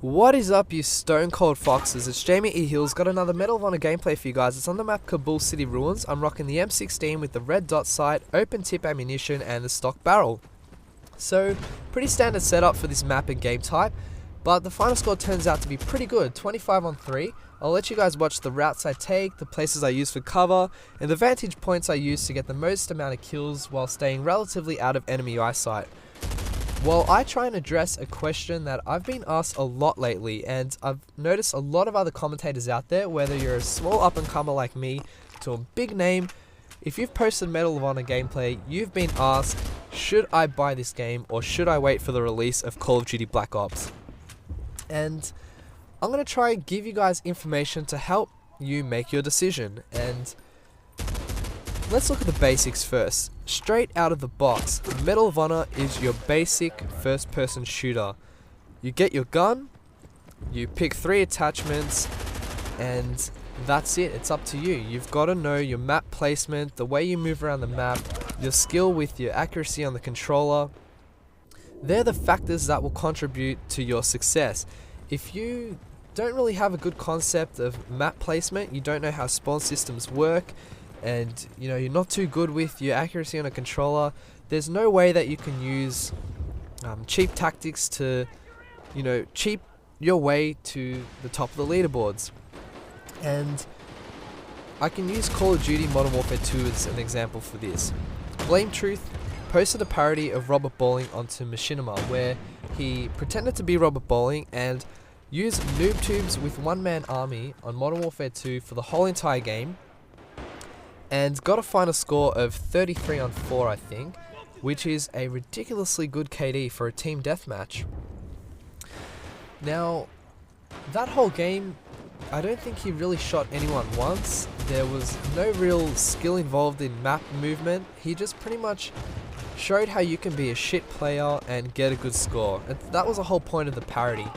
What is up, you stone cold foxes? It's JamieEHILLS. Got another Medal of Honor gameplay for you guys. It's on the map Kabul City Ruins. I'm rocking the M16 with the red dot sight, open tip ammunition and the stock barrel. So, pretty standard setup for this map and game type, but the final score turns out to be pretty good, 25 on 3. I'll let you guys watch the routes I take, the places I use for cover, and the vantage points I use to get the most amount of kills while staying relatively out of enemy eyesight. Well, I try and address a question that I've been asked a lot lately, and I've noticed a lot of other commentators out there, whether you're a small up-and-comer like me to a big name, if you've posted Medal of Honor gameplay, you've been asked, should I buy this game or should I wait for the release of Call of Duty Black Ops? And I'm going to try and give you guys information to help you make your decision. And let's look at the basics first. Straight out of the box, Medal of Honor is your basic first-person shooter. You get your gun, you pick 3 attachments, and that's it. It's up to you. You've got to know your map placement, the way you move around the map, your skill with your accuracy on the controller. They're the factors that will contribute to your success. If you don't really have a good concept of map placement, you don't know how spawn systems work, and you're not too good with your accuracy on a controller, there's no way that you can use cheap tactics to cheap your way to the top of the leaderboards. And I can use Call of Duty Modern Warfare 2 as an example for this. Blame Truth posted a parody of Robert Bowling onto Machinima, where he pretended to be Robert Bowling and used noob tubes with one-man army on Modern Warfare 2 for the whole entire game, and got a final score of 33 on 4, I think, which is a ridiculously good KD for a team deathmatch. Now, that whole game, I don't think he really shot anyone once. There was no real skill involved in map movement. He just pretty much showed how you can be a shit player and get a good score. And that was the whole point of the parody.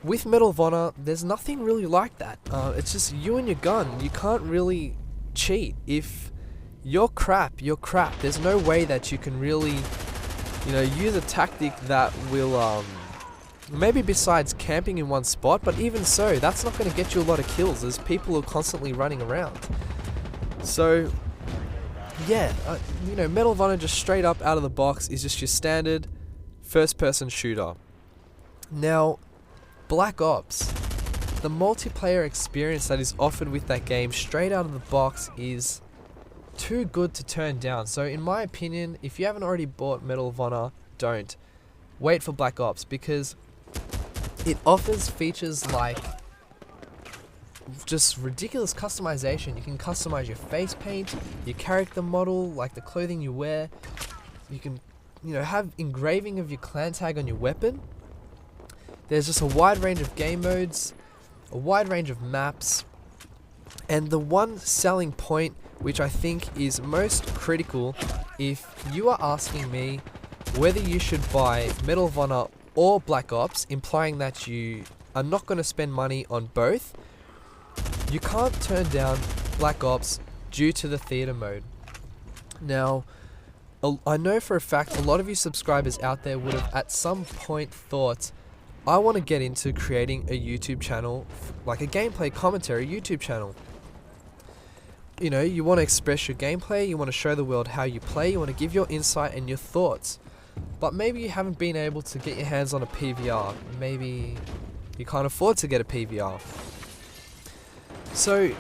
With Medal of Honor, there's nothing really like that. It's just you and your gun. You can't really cheat. If you're crap, you're crap. There's no way that you can really, use a tactic that will, maybe besides camping in one spot, but even so, that's not going to get you a lot of kills as people are constantly running around. So, yeah, Medal of Honor just straight up out of the box is just your standard first-person shooter. Now, Black Ops, the multiplayer experience that is offered with that game straight out of the box is too good to turn down. So in my opinion, if you haven't already bought Medal of Honor, don't. Wait for Black Ops, because it offers features like just ridiculous customization. You can customize your face paint, your character model, like the clothing you wear. You can, have engraving of your clan tag on your weapon. There's just a wide range of game modes, a wide range of maps, and the one selling point which I think is most critical if you are asking me whether you should buy Medal of Honor or Black Ops, implying that you are not going to spend money on both, you can't turn down Black Ops due to the theater mode. Now, I know for a fact a lot of you subscribers out there would have at some point thought, I want to get into creating a YouTube channel, like a gameplay commentary YouTube channel. You want to express your gameplay, you want to show the world how you play, you want to give your insight and your thoughts. But maybe you haven't been able to get your hands on a PVR. Maybe you can't afford to get a PVR. So,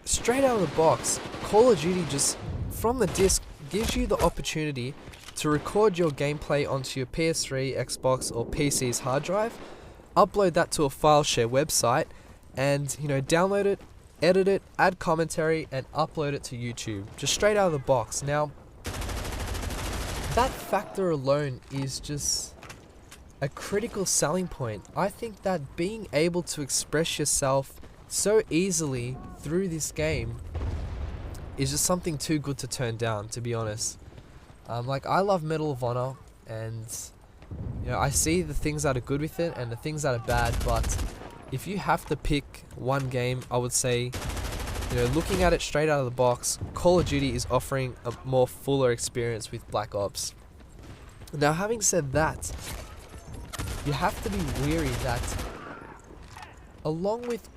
straight out of the box, Call of Duty just, from the disc, gives you the opportunity to record your gameplay onto your PS3, Xbox or PC's hard drive, upload that to a file share website, and download it, edit it, add commentary, and upload it to YouTube, just straight out of the box. Now, that factor alone is just a critical selling point. I think that being able to express yourself so easily through this game is just something too good to turn down, to be honest. I love Medal of Honor, and I see the things that are good with it and the things that are bad, but if you have to pick one game, I would say, looking at it straight out of the box, Call of Duty is offering a more fuller experience with Black Ops. Now, having said that, you have to be weary that along with,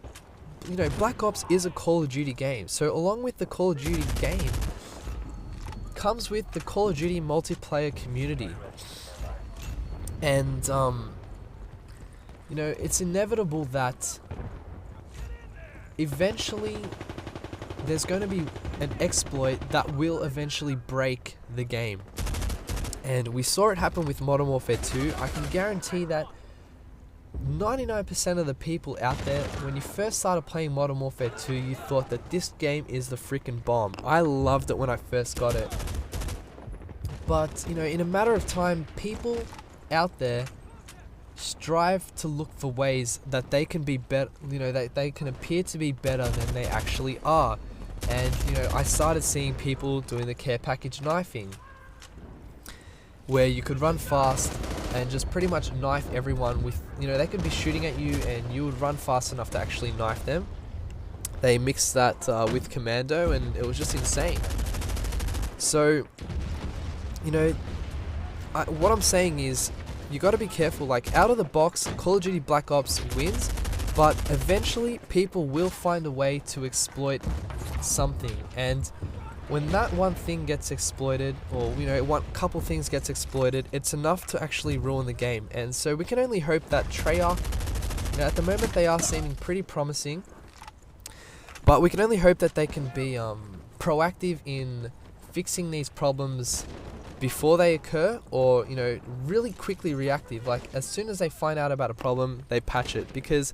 Black Ops is a Call of Duty game. So along with the Call of Duty game comes with the Call of Duty multiplayer community. And, it's inevitable that eventually there's going to be an exploit that will eventually break the game. And we saw it happen with Modern Warfare 2. I can guarantee that 99% of the people out there, when you first started playing Modern Warfare 2, you thought that this game is the freaking bomb. I loved it when I first got it. But, in a matter of time, people out there strive to look for ways that they can be better, that they can appear to be better than they actually are. And, I started seeing people doing the care package knifing, where you could run fast and just pretty much knife everyone with, they could be shooting at you and you would run fast enough to actually knife them. They mixed that with commando, and it was just insane. So, what I'm saying is, you got to be careful. Like, out of the box, Call of Duty Black Ops wins, but eventually people will find a way to exploit something. And when that one thing gets exploited, or one couple things gets exploited, it's enough to actually ruin the game. And so we can only hope that Treyarch, at the moment they are seeming pretty promising, but we can only hope that they can be proactive in fixing these problems before they occur, or really quickly reactive. Like, as soon as they find out about a problem, they patch it. Because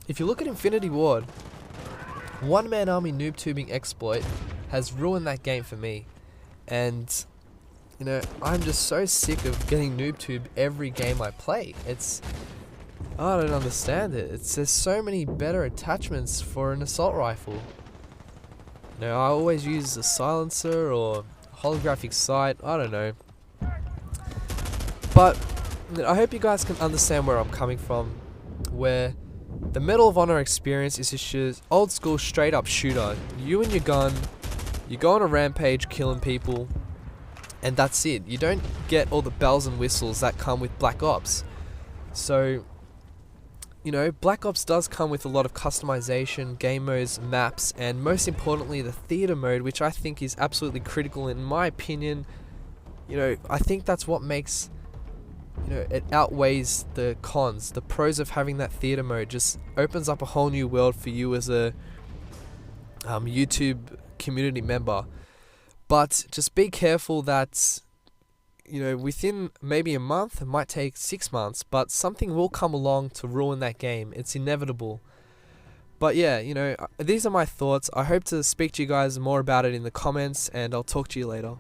if you look at Infinity Ward, one-man army noob tubing exploit has ruined that game for me. And I'm just so sick of getting noob tube every game I play. I don't understand it. There's so many better attachments for an assault rifle. I always use a silencer or holographic sight, I don't know. But I hope you guys can understand where I'm coming from, where the Medal of Honor experience is just old school straight up shooter. You and your gun, you go on a rampage killing people, and that's it. You don't get all the bells and whistles that come with Black Ops. So, Black Ops does come with a lot of customization, game modes, maps, and most importantly the theater mode, which I think is absolutely critical in my opinion. I think that's what makes, it outweighs the cons. The pros of having that theater mode just opens up a whole new world for you as a YouTube community member. But just be careful that within maybe a month, it might take 6 months, but something will come along to ruin that game. It's inevitable. But yeah, these are my thoughts. I hope to speak to you guys more about it in the comments, and I'll talk to you later.